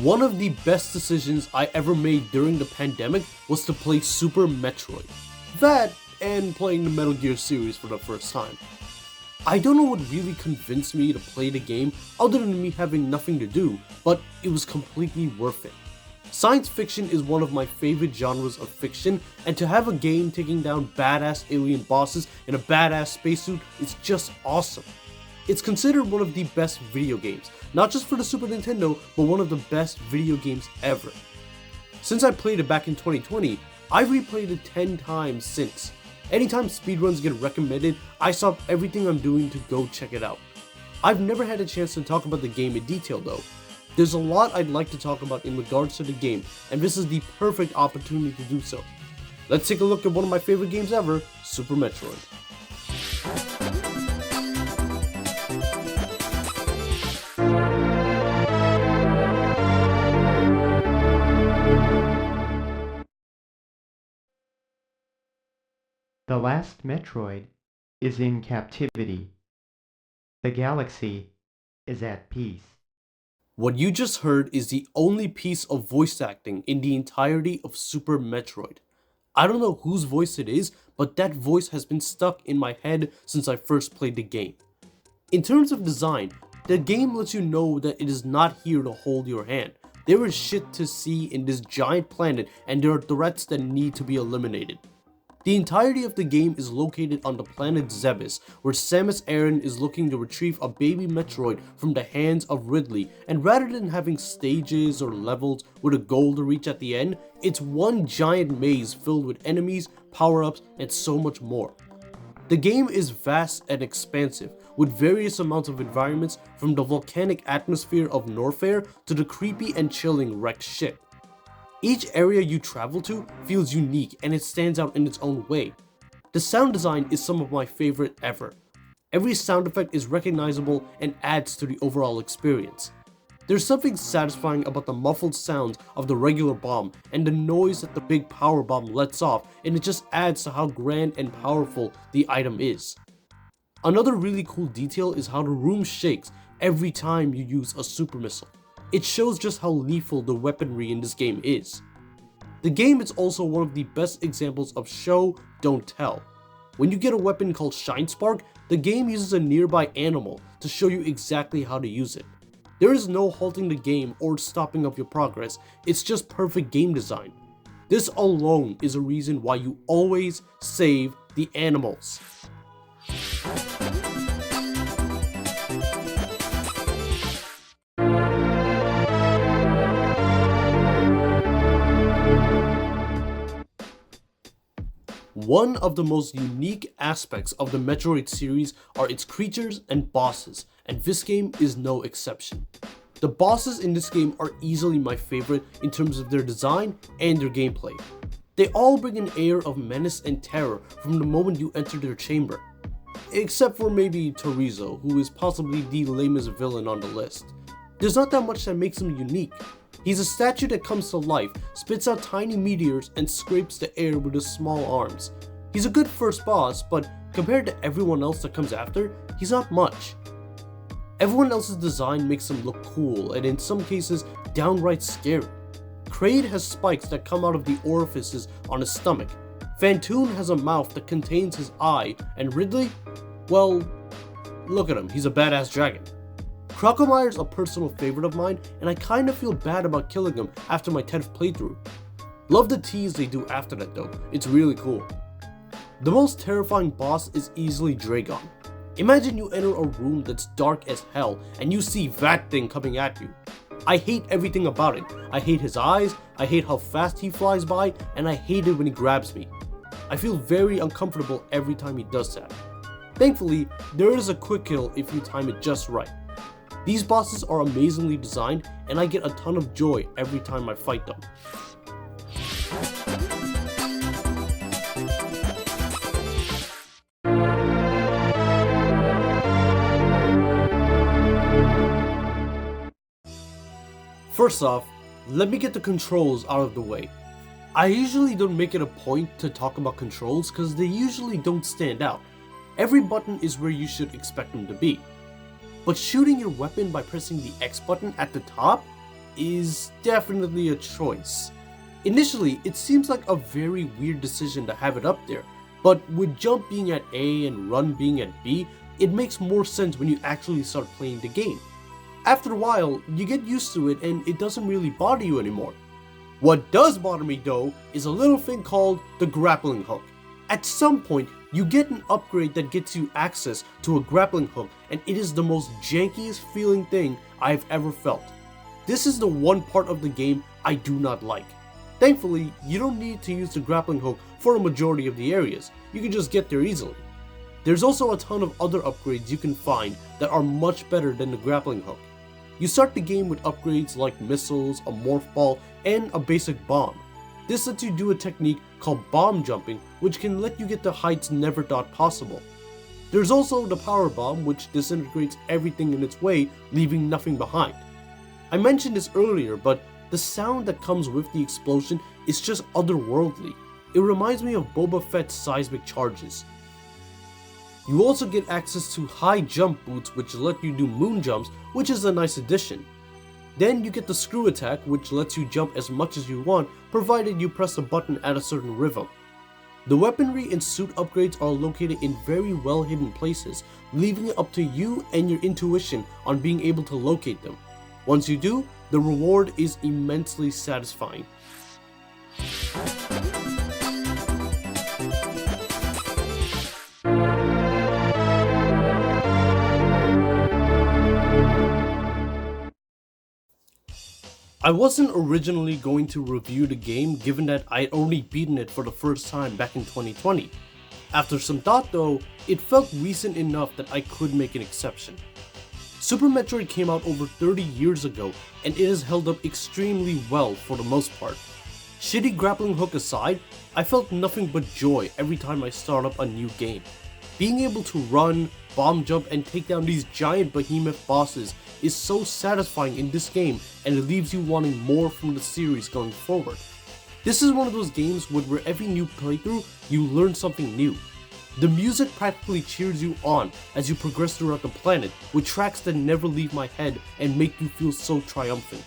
One of the best decisions I ever made during the pandemic was to play Super Metroid. That and playing the Metal Gear series for the first time. I don't know what really convinced me to play the game other than me having nothing to do, but it was completely worth it. Science fiction is one of my favorite genres of fiction, and to have a game taking down badass alien bosses in a badass spacesuit is just awesome. It's considered one of the best video games, not just for the Super Nintendo, but one of the best video games ever. Since I played it back in 2020, I've replayed it 10 times since. Anytime speedruns get recommended, I stop everything I'm doing to go check it out. I've never had a chance to talk about the game in detail though. There's a lot I'd like to talk about in regards to the game, and this is the perfect opportunity to do so. Let's take a look at one of my favorite games ever, Super Metroid. The last Metroid is in captivity. The galaxy is at peace. What you just heard is the only piece of voice acting in the entirety of Super Metroid. I don't know whose voice it is, but that voice has been stuck in my head since I first played the game. In terms of design, the game lets you know that it is not here to hold your hand. There is shit to see in this giant planet, and there are threats that need to be eliminated. The entirety of the game is located on the planet Zebes, where Samus Aran is looking to retrieve a baby Metroid from the hands of Ridley, and rather than having stages or levels with a goal to reach at the end, it's one giant maze filled with enemies, power-ups, and so much more. The game is vast and expansive, with various amounts of environments from the volcanic atmosphere of Norfair to the creepy and chilling wrecked ship. Each area you travel to feels unique and it stands out in its own way. The sound design is some of my favorite ever. Every sound effect is recognizable and adds to the overall experience. There's something satisfying about the muffled sounds of the regular bomb and the noise that the big power bomb lets off, and it just adds to how grand and powerful the item is. Another really cool detail is how the room shakes every time you use a super missile. It shows just how lethal the weaponry in this game is. The game is also one of the best examples of show, don't tell. When you get a weapon called Shine Spark, the game uses a nearby animal to show you exactly how to use it. There is no halting the game or stopping of your progress, it's just perfect game design. This alone is a reason why you always save the animals. One of the most unique aspects of the Metroid series are its creatures and bosses, and this game is no exception. The bosses in this game are easily my favorite in terms of their design and their gameplay. They all bring an air of menace and terror from the moment you enter their chamber. Except for maybe Torizo, who is possibly the lamest villain on the list. There's not that much that makes him unique. He's a statue that comes to life, spits out tiny meteors, and scrapes the air with his small arms. He's a good first boss, but compared to everyone else that comes after, he's not much. Everyone else's design makes him look cool, and in some cases, downright scary. Kraid has spikes that come out of the orifices on his stomach. Phantoon has a mouth that contains his eye, and Ridley, well, look at him, he's a badass dragon. Crocodile's a personal favorite of mine, and I kinda feel bad about killing him after my 10th playthrough. Love the tease they do after that though, it's really cool. The most terrifying boss is easily Dragon. Imagine you enter a room that's dark as hell, and you see that thing coming at you. I hate everything about it. I hate his eyes, I hate how fast he flies by, and I hate it when he grabs me. I feel very uncomfortable every time he does that. Thankfully, there is a quick kill if you time it just right. These bosses are amazingly designed, and I get a ton of joy every time I fight them. First off, let me get the controls out of the way. I usually don't make it a point to talk about controls because they usually don't stand out. Every button is where you should expect them to be. But shooting your weapon by pressing the X button at the top is definitely a choice. Initially, it seems like a very weird decision to have it up there, but with jump being at A and run being at B, it makes more sense when you actually start playing the game. After a while, you get used to it and it doesn't really bother you anymore. What does bother me though is a little thing called the grappling hook. At some point, you get an upgrade that gets you access to a grappling hook, and it is the most jankiest feeling thing I've ever felt. This is the one part of the game I do not like. Thankfully, you don't need to use the grappling hook for a majority of the areas, you can just get there easily. There's also a ton of other upgrades you can find that are much better than the grappling hook. You start the game with upgrades like missiles, a morph ball, and a basic bomb. This lets you do a technique called bomb jumping, which can let you get to heights never thought possible. There's also the power bomb, which disintegrates everything in its way, leaving nothing behind. I mentioned this earlier, but the sound that comes with the explosion is just otherworldly. It reminds me of Boba Fett's seismic charges. You also get access to high jump boots, which let you do moon jumps, which is a nice addition. Then you get the screw attack, which lets you jump as much as you want, provided you press a button at a certain rhythm. The weaponry and suit upgrades are located in very well hidden places, leaving it up to you and your intuition on being able to locate them. Once you do, the reward is immensely satisfying. I wasn't originally going to review the game given that I'd already beaten it for the first time back in 2020. After some thought though, it felt recent enough that I could make an exception. Super Metroid came out over 30 years ago and it has held up extremely well for the most part. Shitty grappling hook aside, I felt nothing but joy every time I start up a new game. Being able to run, bomb jump, and take down these giant behemoth bosses is so satisfying in this game, and it leaves you wanting more from the series going forward. This is one of those games where every new playthrough, you learn something new. The music practically cheers you on as you progress throughout the planet, with tracks that never leave my head and make you feel so triumphant.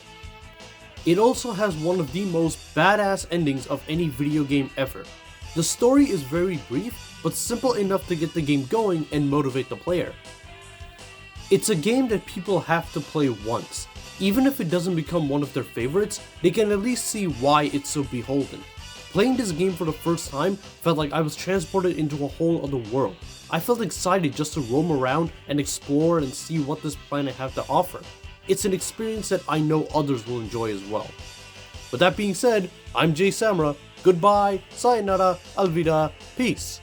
It also has one of the most badass endings of any video game ever. The story is very brief, but simple enough to get the game going and motivate the player. It's a game that people have to play once. Even if it doesn't become one of their favorites, they can at least see why it's so beholden. Playing this game for the first time felt like I was transported into a whole other world. I felt excited just to roam around and explore and see what this planet had to offer. It's an experience that I know others will enjoy as well. With that being said, I'm Jay Samra. Goodbye, sayonara, alvida, peace.